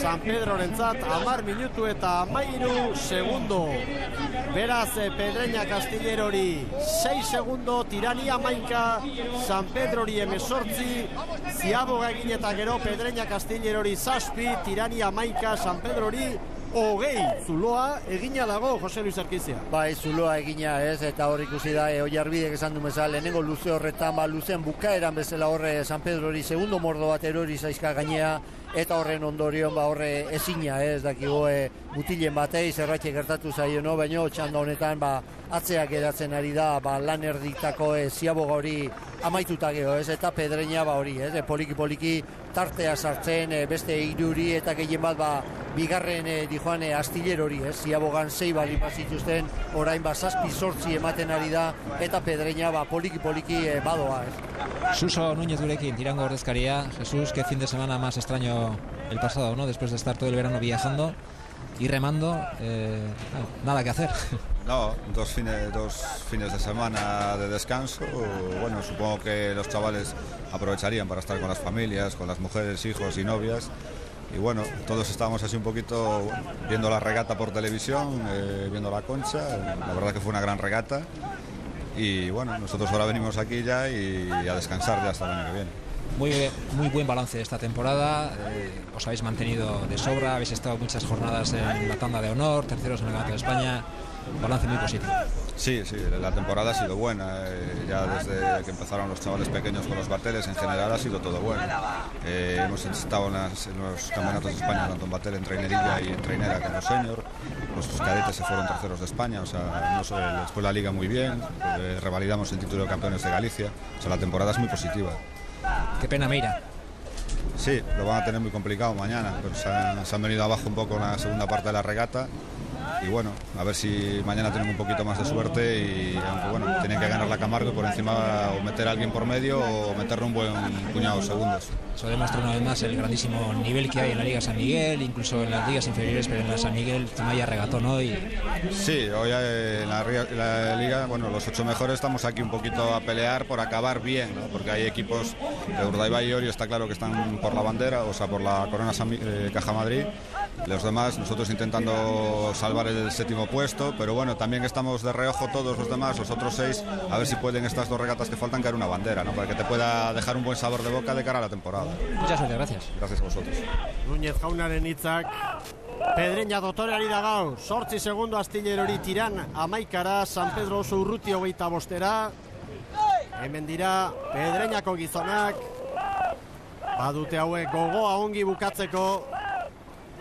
San Pedrorentzat 10 minutu eta 13 segundo. Beraz, Pedreña Castillerori 6 segundo, Tirania 11, San Pedrori 18, Ziaboga egin eta gero Pedreña Castillerori 7, Tirania 11, San Pedrori 20. Zuloa egina dago, Jose Luis Arkizia. Bai, zuloa egina ez, eta hor ikusi da, Oiarbidek esan du bezala, lehenengo luze horretan, luzean bukaeran bezala horre San Pedrori segundo mordo bat erori zaizka gainea, eta horren ondorion horre ezina ez, dakigo mutilen batei zerbait gertatu zaio, no? Baina txanda honetan atzeak edatzen ari da, lan erditako Ziaboga hori amaituta geho ez, eta Pedreña hori ez, poliki-poliki tartea sartzen, beste iruri eta gehien bat bigarren dijoan Astillerori ez, Ziabogan 6 bali bazituzten, orain 7-8 ematen ari da, eta Pedreña poliki-poliki badoa ez. Suso Núñez gurekin, Tirango ordezkaria. Jesús, qué fin de semana más extraño el pasado, ¿no? Después de estar todo el verano viajando y remando, nada que hacer. No, dos fines de semana de descanso. Bueno, supongo que los chavales aprovecharían para estar con las familias, con las mujeres, hijos y novias. Y bueno, todos estábamos así un poquito viendo la regata por televisión, viendo la Concha. La verdad que fue una gran regata. Y bueno, nosotros ahora venimos aquí ya y a descansar ya hasta el año que viene. Muy buen balance de esta temporada, os habéis mantenido de sobra, habéis estado muchas jornadas en la tanda de honor, terceros en el Campeonato de España, balance muy positivo. Sí, la temporada ha sido buena, ya desde que empezaron los chavales pequeños con los bateles en general ha sido todo bueno. Hemos estado en los campeonatos de España, tanto en batel, en trainerilla y en trainera como senior. Los cadetes se fueron terceros de España, o sea, después la liga muy bien, revalidamos el título de campeones de Galicia, o sea, la temporada es muy positiva. Qué pena Meira. Sí, lo van a tener muy complicado mañana, pues se han venido abajo un poco en la segunda parte de la regata. Y bueno, a ver si mañana tienen un poquito más de suerte y aunque bueno, tienen que ganar la Camargo por encima o meter a alguien por medio o meterle un buen puñado de segundos. Eso demuestra una vez más el grandísimo nivel que hay en la Liga San Miguel, incluso en las ligas inferiores, pero en la San Miguel Timaya regatón hoy. Sí, hoy en la Liga, bueno, los 8 mejores estamos aquí un poquito a pelear por acabar bien, ¿no? Porque hay equipos de Urdaibai y Orio está claro que están por la bandera, o sea, por la Corona Caja Madrid. Los demás, nosotros intentando salvar el 7º puesto, pero bueno, también estamos de reojo todos los demás, los otros 6, a ver si pueden estas 2 regatas que faltan caer una bandera, ¿no? Para que te pueda dejar un buen sabor de boca de cara a la temporada. Muchas suerte, gracias. Gracias a vosotros. Núñez jaunaren hitzak, Pedreña dotoreari da gaur, 8 segundo Astillerori Tiran 11, San Pedro oso urruti 25. Hemen dira Pedreñako gizonak, badute hauek gogoa ongi bukatzeko,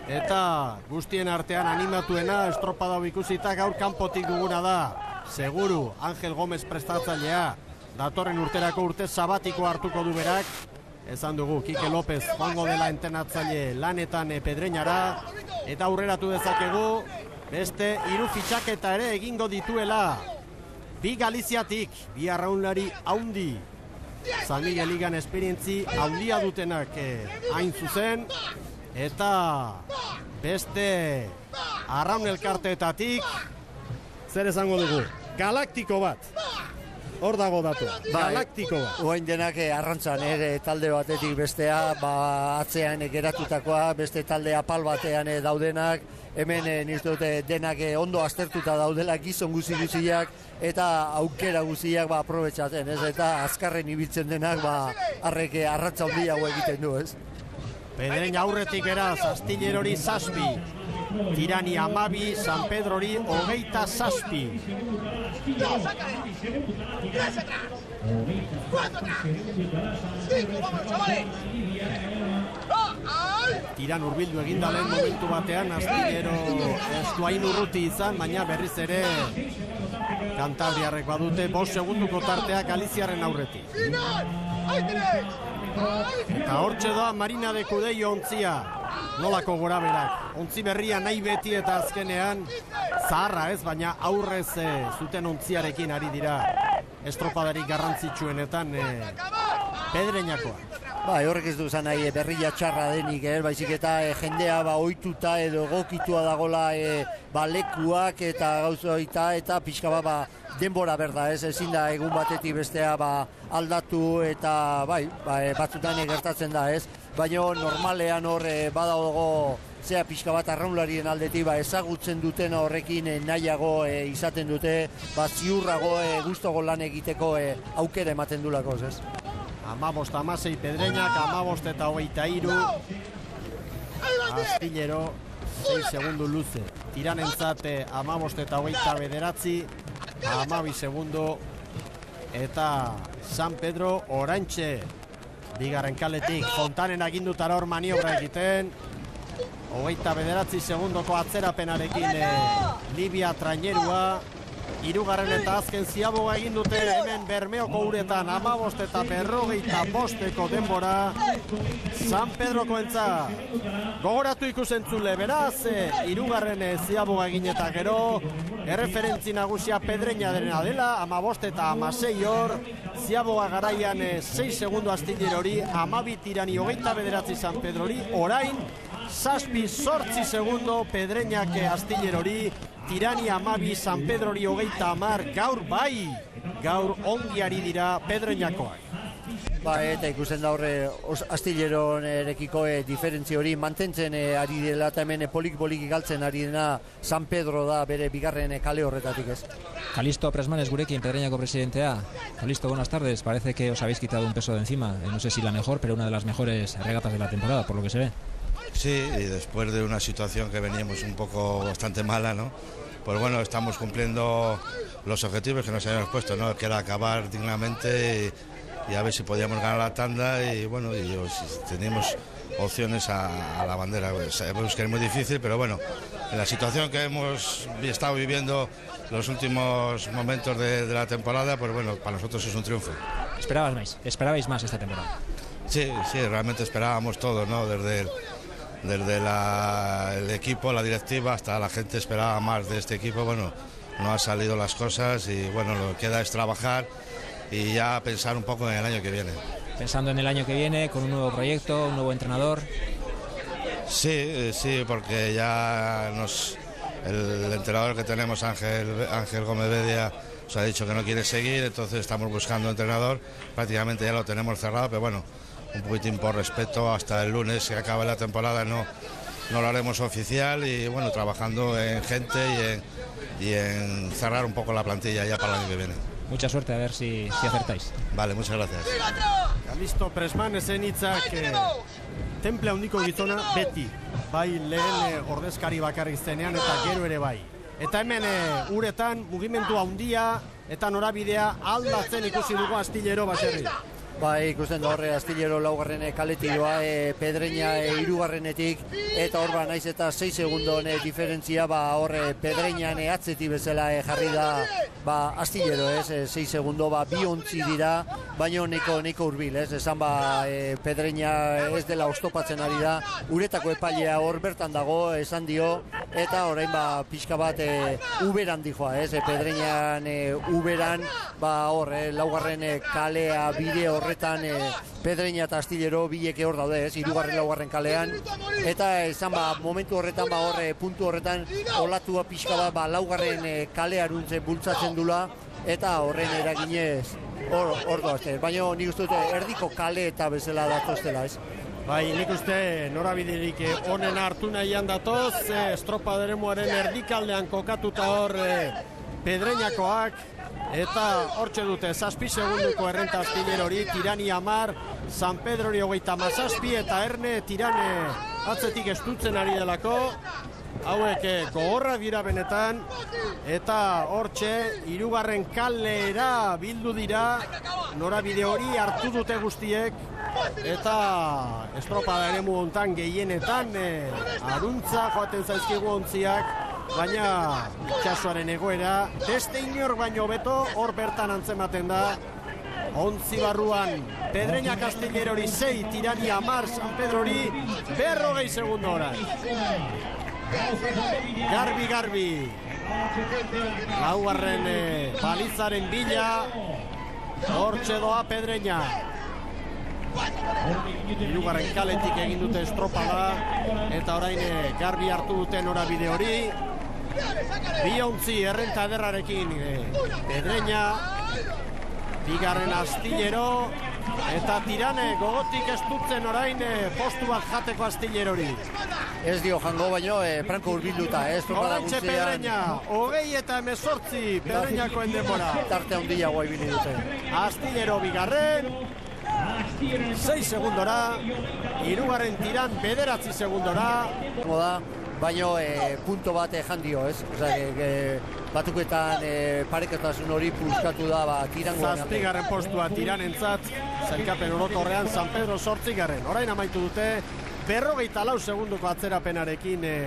eta guztien artean animatuena estropada ikusita gaur kanpotik duguna da. Seguru, Ángel Gómez prestatzailea, datorren urterako urte sabatiko hartuko du berak. Esan dugu, Kike López joango dela entenatzaile lanetan Pedreñara, eta aurreratu dezakegu, beste 3 fitxaketa ere egingo dituela. 2 Galiziatik, 2 arraunlari haundi. San Miguel Ligan esperientzi haundia dutenak hain zuzen, eta beste arraun elkarteetatik, zer esango dugu, galaktiko bat. Hor dago datu, galaktiko bat. Oain denak arrantzan talde batetik bestea, atzean geratutakoa, beste talde apal batean daudenak, hemen nizte dute denak ondo aztertuta daudela gizon guziak, eta aukera guziak aprobetxaten, ez? Eta azkarren ibiltzen denak arrek arrantza handia hau egiten du, ez? Pedreña aurretik eraz, Astillerori 7, Tirania 12, San Pedrori 27. Tiran hurbildu eginda lehen momentu batean, Astillero ez du hain urruti izan, baina berriz ere Kantabriarrek badute 5 segunduko tartea Galiziarren aurretik. Eta hortxe da Marina de Cudello ontzia, nolako gora berak, ontzi berria nahi beti eta azkenean zaharra ez, baina aurrez zuten ontziarekin ari dira estropadarik garrantzitsuenetan Pedreñakoa. Horrek ez du zan nahi berria txarra denik, baizik eta jendea ohituta edo egokitua dagola lekuak eta gauzoita eta pixka denbora berda, ezin da egun batetik bestea aldatu eta batzutan gertatzen da, ez? baina normalean hor badago zea pixka bat arraunlarien aldetik ezagutzen duten horrekin nahiago izaten dute, ziurrago gustogo lan egiteko aukera ematen dulako, ez? 15-16 Pedreñak, 15-23 Astillero, 6 segundo luze. Tiranentzat 15-29, 12 segundo. Eta San Pedro Orantxe bigarren kaletik Fontanen agindutara hor maniobra egiten. 29 segundoko atzerapenarekin Libia trainerua. Hirugarren eta azken Ziaboga egin dute hemen Bermeoko uretan 15-55 denbora San Pedrokoentza. Gogoratu ikusentzule, beraz, hirugarren Ziaboga egin eta gero erreferentzi nagusia Pedreña dela 15-16 hor. Ziaboga garaian 6 segundo Astillerori, 12 Tirani 29 San Pedrori, orain 7-8 segundo Pedreñak Astillerori, Tirani 12 San Pedrori 30, gaur bai, gaur ongi ari dira Pedreñakoak. Eta ikusten da horre Astilleron erekiko diferentzi hori mantentzen ari dela eta hemen poliki galtzen ari dena San Pedro da bere bigarren kale horretatik, ez. Calisto Presmanes gurekin, Pedreñako presidentea. Calisto, buenas tardes. Parece que os habéis quitado un peso de encima. No sé si la mejor, pero una de las mejores regatas de la temporada, por lo que se ve. Sí, y después de una situación que veníamos un poco bastante mala, ¿no? Pues bueno, estamos cumpliendo los objetivos que nos habíamos puesto, ¿no? Que era acabar dignamente y a ver si podíamos ganar la tanda y bueno, y si teníamos opciones a la bandera. Pues sabemos que es muy difícil, pero bueno, en la situación que hemos estado viviendo los últimos momentos de la temporada, pues bueno, para nosotros es un triunfo. ¿Esperabais más esta temporada? Sí, realmente esperábamos todo, ¿no? Desde el equipo, la directiva, hasta la gente esperaba más de este equipo. Bueno, no han salido las cosas y bueno, lo que queda es trabajar y ya pensar un poco en el año que viene. Pensando en el año que viene, con un nuevo proyecto, un nuevo entrenador. Sí, porque ya el entrenador que tenemos, Ángel Gómez Bedia, nos ha dicho que no quiere seguir, entonces estamos buscando entrenador. Prácticamente ya lo tenemos cerrado, pero bueno, un poquitín por respeto hasta el lunes que acabe la temporada no lo haremos oficial y bueno, trabajando en gente y en cerrar un poco la plantilla ya para el año que viene. Mucha suerte, a ver si acertáis. Vale, muchas gracias. Calisto Presmanesen hitzak temple handiko gizona beti, bai lehen ordezkari bakarrik zenean eta gero ere bai. Eta hemen uretan mugimendu handia eta norabidea aldatzen ikusi dugu Astillero baserri. Ikusten da horre Astillero laugarren kaletidoa, Pedreña hirugarrenetik eta hor naiz eta 6 segundon diferentzia horre Pedreñan atzetik bezala jarri da Astillero, 6 segundo bi ontzi dira, baina neko hurbil, esan Pedreña ez dela oztopatzen ari da, uretako epailea hor bertan dago, esan dio, eta orain pixka bat Uberan dijoa, Pedreñan Uberan hor laugarren kalea bide horretan Pedreña eta Astillero bileke hor daude, hirugarren laugarren kalean, eta esan momentu horretan puntu horretan olatua pixka bat laugarren kalearuntze bultzatzen dula eta horren eraginez hor doazte, baina nik uste dute erdiko kale eta bezala datoztela, ez? Nik uste norabiderik honen hartu nahian datoz, estropa deremuaren erdikaldean kokatuta hor Pedreñakoak, eta hortxe dute 7 segunduko errenta Astillerori, Tirani 10, San Pedrori 37 eta Erne Tirane atzetik estutzen ari delako. Hauek gogorra dira benetan, eta hortxe hirugarren kalera bildu dira, norabide hori hartu dute guztiek, eta estropada eremu hontan gehienetan aruntza joaten zaizkigu ontziak, baina itxasoaren egoera beste inor baino beto hor bertan antzematen da. Ontzi barruan Pedreñak Astillerori 6, Tirani 10, San Pedrori 40 segundo oran. Garbi laugarren balizaren bila, hortxe doa Pedreña. Hirugarren kaletik egin dute estropada, eta orain garbi hartu duten norabide hori. Bi ontzi errenta ederrarekin Pedreña, bigarren Astillero, Eta Tirane gogotik estutzen orain postu bat jateko Astillerori. Ez dio jango baino, Franko urbilduta, ez topada Horrentxe guztian. Pedreña, 20 eta 18 Pedreñakoen denbora. Tarte handiagoa ibili dute. Astillero bigarren, 6 segundora, hirugarren Tiran 9 segundora. Da, baino punto bat jandio, ez? Batuketan pareketasun hori puskatu da Tirangoan. Zazpigarren postua Tiranentzat, zailkapen orokorrean San Pedro 8. Orain amaitu dute 44 segundoko atzerapenarekin